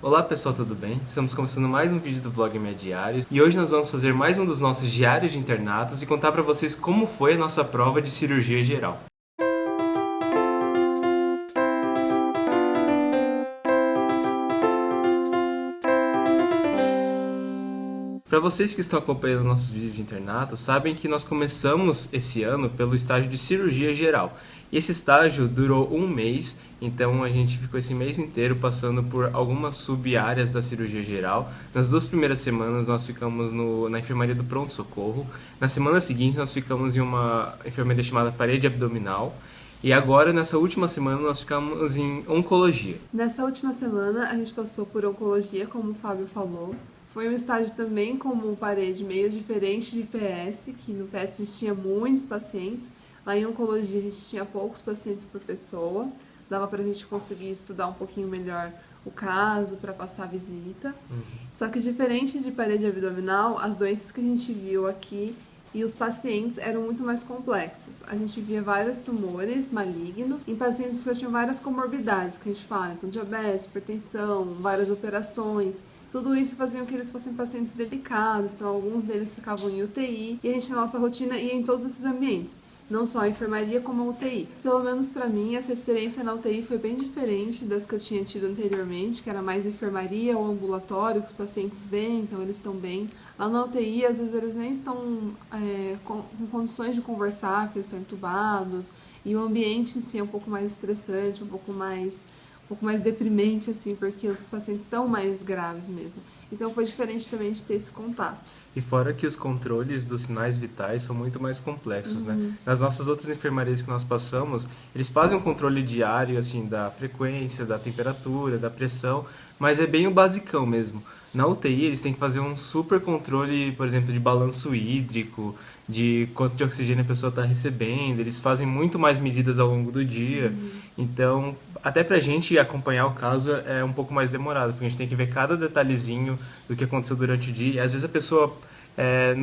Olá pessoal, tudo bem? Estamos começando mais um vídeo do Vlog Minha Diários e hoje nós vamos fazer mais um dos nossos diários de internatos e contar para vocês como foi a nossa prova de cirurgia geral. Para vocês que estão acompanhando nossos vídeos de internato, sabem que nós começamos esse ano pelo estágio de cirurgia geral. E esse estágio durou um mês, então a gente ficou esse mês inteiro passando por algumas sub-áreas da cirurgia geral. Nas 2 primeiras semanas nós ficamos na enfermaria do pronto-socorro. Na semana seguinte nós ficamos em uma enfermaria chamada parede abdominal. E agora, nessa última semana, nós ficamos em oncologia. Nessa última semana a gente passou por oncologia, como o Fábio falou. Foi um estágio também como parede meio diferente de PS, que no PS a gente tinha muitos pacientes. Lá em oncologia a gente tinha poucos pacientes por pessoa. Dava pra gente conseguir estudar um pouquinho melhor o caso, para passar a visita. Só que diferente de parede abdominal, as doenças que a gente viu aqui e os pacientes eram muito mais complexos. A gente via vários tumores malignos em pacientes que já tinham várias comorbidades, que a gente fala, então diabetes, hipertensão, várias operações. Tudo isso fazia com que eles fossem pacientes delicados, então alguns deles ficavam em UTI e a gente na nossa rotina ia em todos esses ambientes, não só a enfermaria como a UTI. Pelo menos para mim, essa experiência na UTI foi bem diferente das que eu tinha tido anteriormente, que era mais enfermaria ou ambulatório, que os pacientes vêm, então eles estão bem. Lá na UTI, às vezes eles nem estão com condições de conversar, porque eles estão entubados, e o ambiente em si é um pouco mais estressante, um pouco mais deprimente, assim, porque os pacientes estão mais graves mesmo. Então foi diferente também de ter esse contato. E fora que os controles dos sinais vitais são muito mais complexos, né? Nas nossas outras enfermarias que nós passamos, eles fazem um controle diário, assim, da frequência, da temperatura, da pressão, mas é bem o basicão mesmo. Na UTI, eles têm que fazer um super controle, por exemplo, de balanço hídrico, de quanto de oxigênio a pessoa está recebendo. Eles fazem muito mais medidas ao longo do dia. Então, até pra gente acompanhar o caso é um pouco mais demorado, porque a gente tem que ver cada detalhezinho do que aconteceu durante o dia. E às vezes a pessoa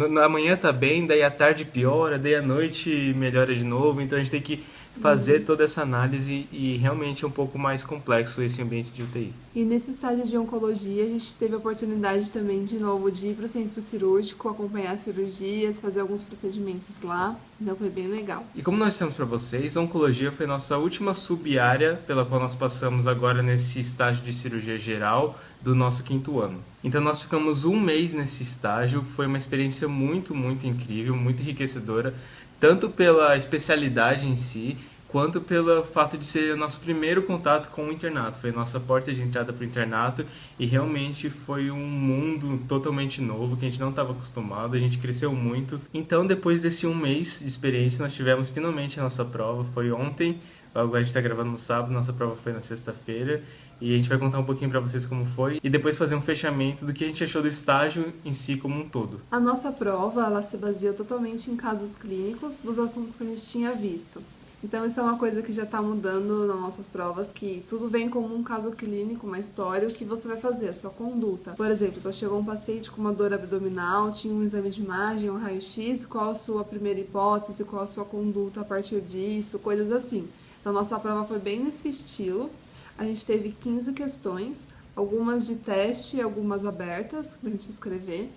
na manhã tá bem, daí à tarde piora, daí à noite melhora de novo. Então a gente tem que fazer toda essa análise e realmente é um pouco mais complexo esse ambiente de UTI. E nesse estágio de oncologia, a gente teve a oportunidade também, de novo, de ir para o centro cirúrgico, acompanhar cirurgias, fazer alguns procedimentos lá, então foi bem legal. E como nós dissemos para vocês, a oncologia foi a nossa última sub-área pela qual nós passamos agora nesse estágio de cirurgia geral do nosso 5º ano. Então nós ficamos um mês nesse estágio, foi uma experiência muito, muito incrível, muito enriquecedora, tanto pela especialidade em si, quanto pelo fato de ser o nosso primeiro contato com o internato. Foi a nossa porta de entrada para o internato e realmente foi um mundo totalmente novo que a gente não estava acostumado, a gente cresceu muito. Então, depois desse um mês de experiência, nós tivemos finalmente a nossa prova. Foi ontem, agora a gente está gravando no sábado, nossa prova foi na sexta-feira. E a gente vai contar um pouquinho para vocês como foi e depois fazer um fechamento do que a gente achou do estágio em si como um todo. A nossa prova, ela se baseou totalmente em casos clínicos dos assuntos que a gente tinha visto. Então isso é uma coisa que já está mudando nas nossas provas, que tudo vem como um caso clínico, uma história, o que você vai fazer, a sua conduta. Por exemplo, então chegou um paciente com uma dor abdominal, tinha um exame de imagem, um raio-x, qual a sua primeira hipótese, qual a sua conduta a partir disso, coisas assim. Então nossa prova foi bem nesse estilo. A gente teve 15 questões, algumas de teste, algumas abertas pra gente escrever.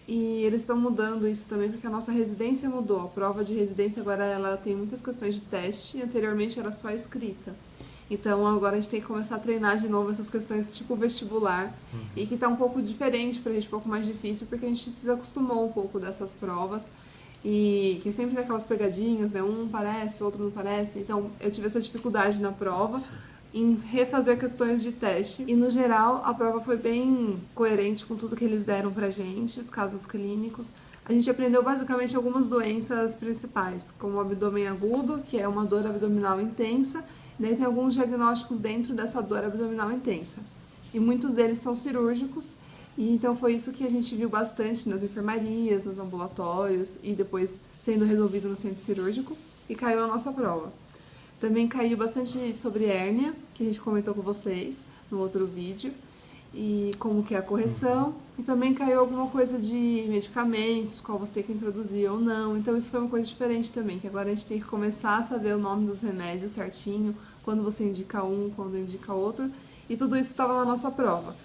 E eles estão mudando isso também porque a nossa residência mudou. A prova de residência agora ela tem muitas questões de teste, anteriormente era só escrita. Então agora a gente tem que começar a treinar de novo essas questões tipo vestibular. E que tá um pouco diferente pra gente, um pouco mais difícil, porque a gente desacostumou um pouco dessas provas. E que sempre tem aquelas pegadinhas, né? Um parece, o outro não parece. Então eu tive essa dificuldade na prova. Sim. Em refazer questões de teste. E, no geral, a prova foi bem coerente com tudo que eles deram pra gente, os casos clínicos. A gente aprendeu, basicamente, algumas doenças principais, como o abdômen agudo, que é uma dor abdominal intensa, e daí tem alguns diagnósticos dentro dessa dor abdominal intensa. E muitos deles são cirúrgicos, e então foi isso que a gente viu bastante nas enfermarias, nos ambulatórios, e depois sendo resolvido no centro cirúrgico, e caiu na nossa prova. Também caiu bastante sobre hérnia, que a gente comentou com vocês no outro vídeo, e como que é a correção. E também caiu alguma coisa de medicamentos, qual você tem que introduzir ou não. Então isso foi uma coisa diferente também, que agora a gente tem que começar a saber o nome dos remédios certinho, quando você indica um, quando indica outro. E tudo isso estava na nossa prova.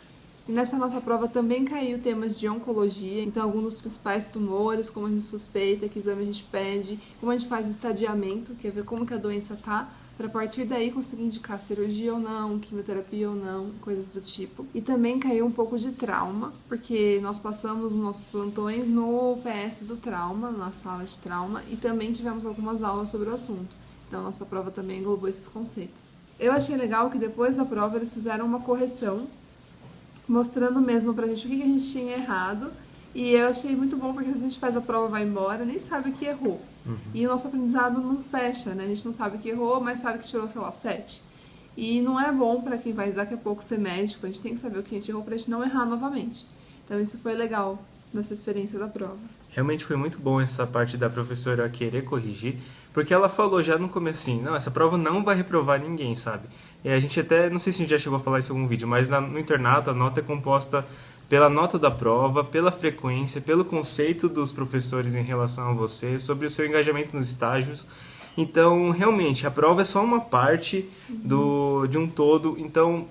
E nessa nossa prova também caiu temas de oncologia, então alguns dos principais tumores, como a gente suspeita, que exame a gente pede, como a gente faz o estadiamento, que é ver como que a doença tá, para a partir daí conseguir indicar cirurgia ou não, quimioterapia ou não, coisas do tipo. E também caiu um pouco de trauma, porque nós passamos os nossos plantões no PS do trauma, na sala de trauma, e também tivemos algumas aulas sobre o assunto. Então nossa prova também englobou esses conceitos. Eu achei legal que depois da prova eles fizeram uma correção, mostrando mesmo pra gente o que a gente tinha errado. E eu achei muito bom, porque se a gente faz a prova, vai embora, nem sabe o que errou. E o nosso aprendizado não fecha, né? A gente não sabe o que errou, mas sabe que tirou, sei lá, 7. E não é bom pra quem vai daqui a pouco ser médico, a gente tem que saber o que a gente errou pra gente não errar novamente. Então isso foi legal nessa experiência da prova. Realmente foi muito bom essa parte da professora querer corrigir, porque ela falou já no comecinho, não, essa prova não vai reprovar ninguém, sabe? E a gente até, não sei se a gente já chegou a falar isso em algum vídeo, mas no internato a nota é composta pela nota da prova, pela frequência, pelo conceito dos professores em relação a você, sobre o seu engajamento nos estágios. Então, realmente, a prova é só uma parte de um todo. Então,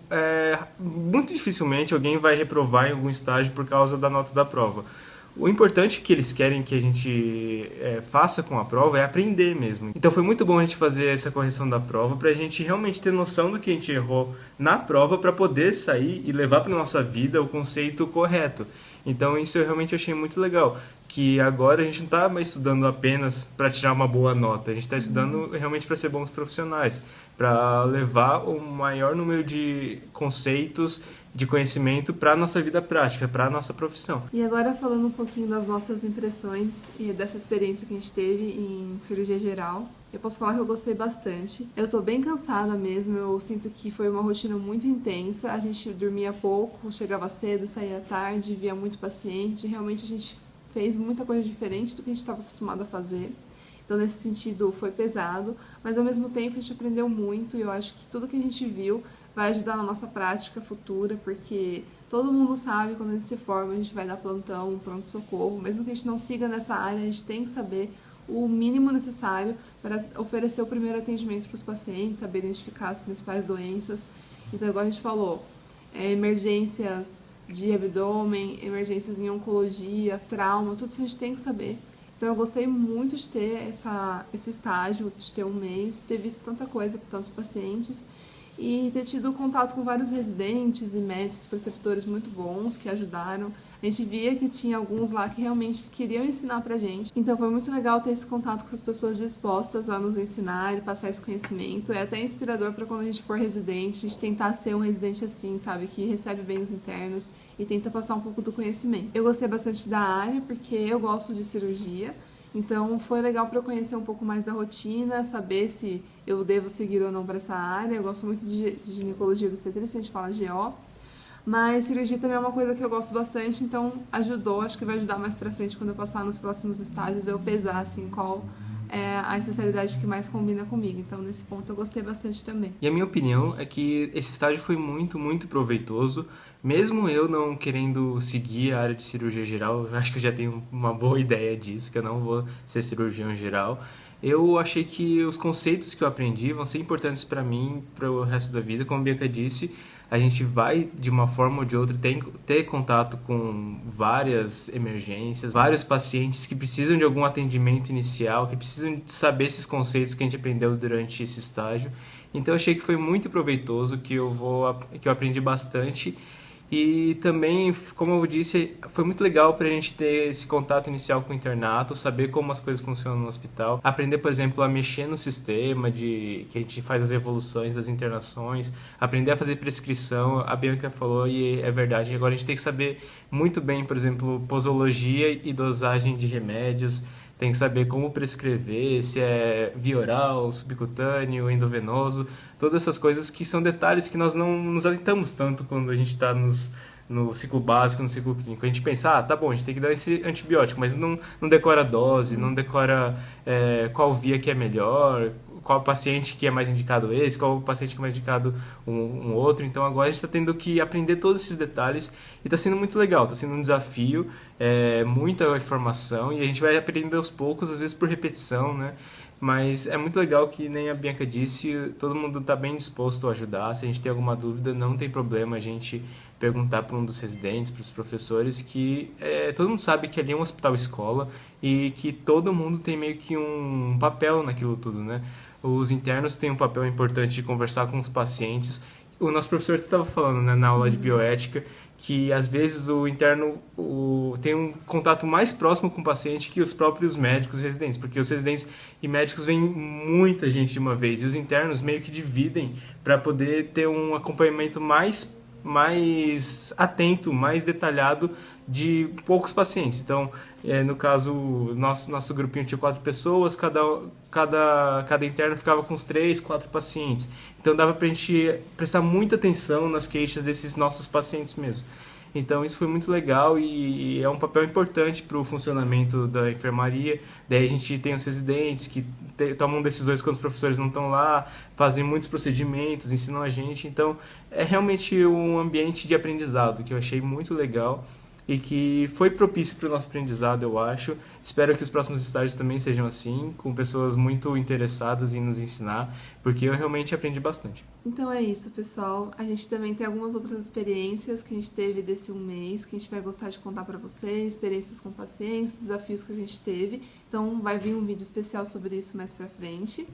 muito dificilmente alguém vai reprovar em algum estágio por causa da nota da prova. O importante que eles querem que a gente faça com a prova é aprender mesmo. Então foi muito bom a gente fazer essa correção da prova para a gente realmente ter noção do que a gente errou na prova para poder sair e levar para nossa vida o conceito correto. Então isso eu realmente achei muito legal, que agora a gente não está mais estudando apenas para tirar uma boa nota, a gente está estudando realmente para ser bons profissionais, para levar o maior número de conceitos, de conhecimento para a nossa vida prática, para a nossa profissão. E agora falando um pouquinho das nossas impressões e dessa experiência que a gente teve em cirurgia geral, eu posso falar que eu gostei bastante. Eu tô bem cansada mesmo, eu sinto que foi uma rotina muito intensa, a gente dormia pouco, chegava cedo, saía tarde, via muito paciente, realmente a gente fez muita coisa diferente do que a gente estava acostumado a fazer. Então, nesse sentido, foi pesado, mas ao mesmo tempo a gente aprendeu muito e eu acho que tudo que a gente viu vai ajudar na nossa prática futura, porque todo mundo sabe que quando a gente se forma, a gente vai dar plantão, pronto-socorro, mesmo que a gente não siga nessa área, a gente tem que saber o mínimo necessário para oferecer o primeiro atendimento para os pacientes, saber identificar as principais doenças. Então, igual a gente falou, emergências de abdômen, emergências em oncologia, trauma, tudo isso a gente tem que saber. Então eu gostei muito de ter esse estágio, de ter um mês, ter visto tanta coisa para tantos pacientes e ter tido contato com vários residentes e médicos, preceptores muito bons que ajudaram. A gente via que tinha alguns lá que realmente queriam ensinar pra gente. Então foi muito legal ter esse contato com essas pessoas dispostas a nos ensinar e passar esse conhecimento. É até inspirador para quando a gente for residente, a gente tentar ser um residente assim, sabe? Que recebe bem os internos e tenta passar um pouco do conhecimento. Eu gostei bastante da área porque eu gosto de cirurgia. Então foi legal para eu conhecer um pouco mais da rotina, saber se eu devo seguir ou não para essa área. Eu gosto muito de ginecologia e obstetrícia, a gente fala GO. Mas cirurgia também é uma coisa que eu gosto bastante, então ajudou, acho que vai ajudar mais pra frente quando eu passar nos próximos estágios, eu pesar assim qual é a especialidade que mais combina comigo. Então nesse ponto eu gostei bastante também. E a minha opinião é que esse estágio foi muito, muito proveitoso, mesmo eu não querendo seguir a área de cirurgia geral, eu acho que eu já tenho uma boa ideia disso, que eu não vou ser cirurgião geral. Eu achei que os conceitos que eu aprendi vão ser importantes para mim, para o resto da vida. Como a Bianca disse, a gente vai, de uma forma ou de outra, ter contato com várias emergências, vários pacientes que precisam de algum atendimento inicial, que precisam saber esses conceitos que a gente aprendeu durante esse estágio. Então eu achei que foi muito proveitoso, que eu aprendi bastante. E também, como eu disse, foi muito legal para a gente ter esse contato inicial com o internato, saber como as coisas funcionam no hospital, aprender, por exemplo, a mexer no sistema que a gente faz as evoluções das internações, aprender a fazer prescrição. A Bianca falou e é verdade, agora a gente tem que saber muito bem, por exemplo, posologia e dosagem de remédios, tem que saber como prescrever, se é via oral, subcutâneo, endovenoso, todas essas coisas que são detalhes que nós não nos atentamos tanto quando a gente está no ciclo básico, no ciclo clínico. A gente pensa, tá bom, a gente tem que dar esse antibiótico, mas não decora a dose, não decora qual via que é melhor, qual paciente que é mais indicado esse, qual paciente que é mais indicado um outro. Então agora a gente está tendo que aprender todos esses detalhes e está sendo muito legal, está sendo um desafio, muita informação e a gente vai aprendendo aos poucos, às vezes por repetição, né? Mas é muito legal que, nem a Bianca disse, todo mundo está bem disposto a ajudar. Se a gente tem alguma dúvida, não tem problema, a gente perguntar para um dos residentes, para os professores, que todo mundo sabe que ali é um hospital-escola e que todo mundo tem meio que um papel naquilo tudo, né? Os internos têm um papel importante de conversar com os pacientes. O nosso professor estava falando, né, na aula de bioética, que às vezes o interno tem um contato mais próximo com o paciente que os próprios médicos e residentes, porque os residentes e médicos vêm muita gente de uma vez, e os internos meio que dividem para poder ter um acompanhamento mais atento, mais detalhado de poucos pacientes. Então, no caso, nosso grupinho tinha 4 pessoas, cada interno ficava com uns 3, 4 pacientes. Então, dava pra gente prestar muita atenção nas queixas desses nossos pacientes mesmo. Então, isso foi muito legal e é um papel importante para o funcionamento da enfermaria. Daí a gente tem os residentes que tomam decisões quando os professores não estão lá, fazem muitos procedimentos, ensinam a gente. Então, é realmente um ambiente de aprendizado que eu achei muito legal e que foi propício para o nosso aprendizado, eu acho. Espero que os próximos estágios também sejam assim, com pessoas muito interessadas em nos ensinar, porque eu realmente aprendi bastante. Então é isso, pessoal. A gente também tem algumas outras experiências que a gente teve desse um mês, que a gente vai gostar de contar para vocês, experiências com pacientes, desafios que a gente teve. Então vai vir um vídeo especial sobre isso mais pra frente.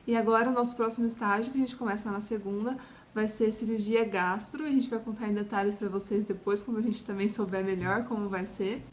E agora o nosso próximo estágio, que a gente começa na segunda, vai ser cirurgia gastro. A gente vai contar em detalhes para vocês depois, quando a gente também souber melhor como vai ser.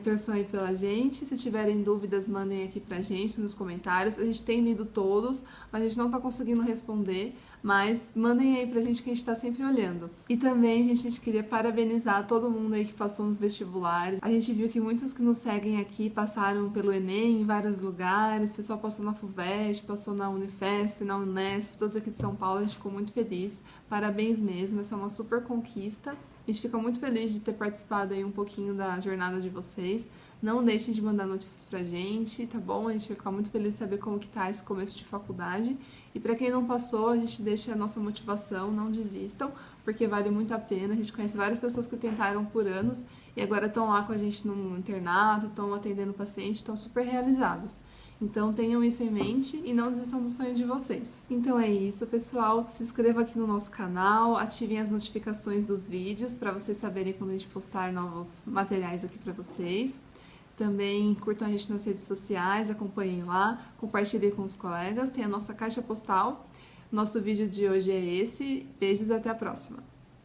Torçam aí pela gente. Se tiverem dúvidas, mandem aqui pra gente nos comentários. A gente tem lido todos, mas a gente não tá conseguindo responder. Mas mandem aí pra gente que a gente tá sempre olhando. E também, gente, a gente queria parabenizar todo mundo aí que passou nos vestibulares. A gente viu que muitos que nos seguem aqui passaram pelo Enem em vários lugares. O pessoal passou na FUVEST, passou na Unifesp, na Unesp, todos aqui de São Paulo. A gente ficou muito feliz. Parabéns mesmo, essa é uma super conquista. A gente fica muito feliz de ter participado aí um pouquinho da jornada de vocês. Não deixem de mandar notícias pra gente, tá bom? A gente vai ficar muito feliz de saber como que tá esse começo de faculdade. E pra quem não passou, a gente deixa a nossa motivação, não desistam, porque vale muito a pena. A gente conhece várias pessoas que tentaram por anos e agora estão lá com a gente no internato, estão atendendo pacientes, estão super realizados. Então tenham isso em mente e não desistam do sonho de vocês. Então é isso, pessoal. Se inscrevam aqui no nosso canal, ativem as notificações dos vídeos para vocês saberem quando a gente postar novos materiais aqui para vocês. Também curtam a gente nas redes sociais, acompanhem lá, compartilhem com os colegas. Tem a nossa caixa postal. Nosso vídeo de hoje é esse. Beijos e até a próxima!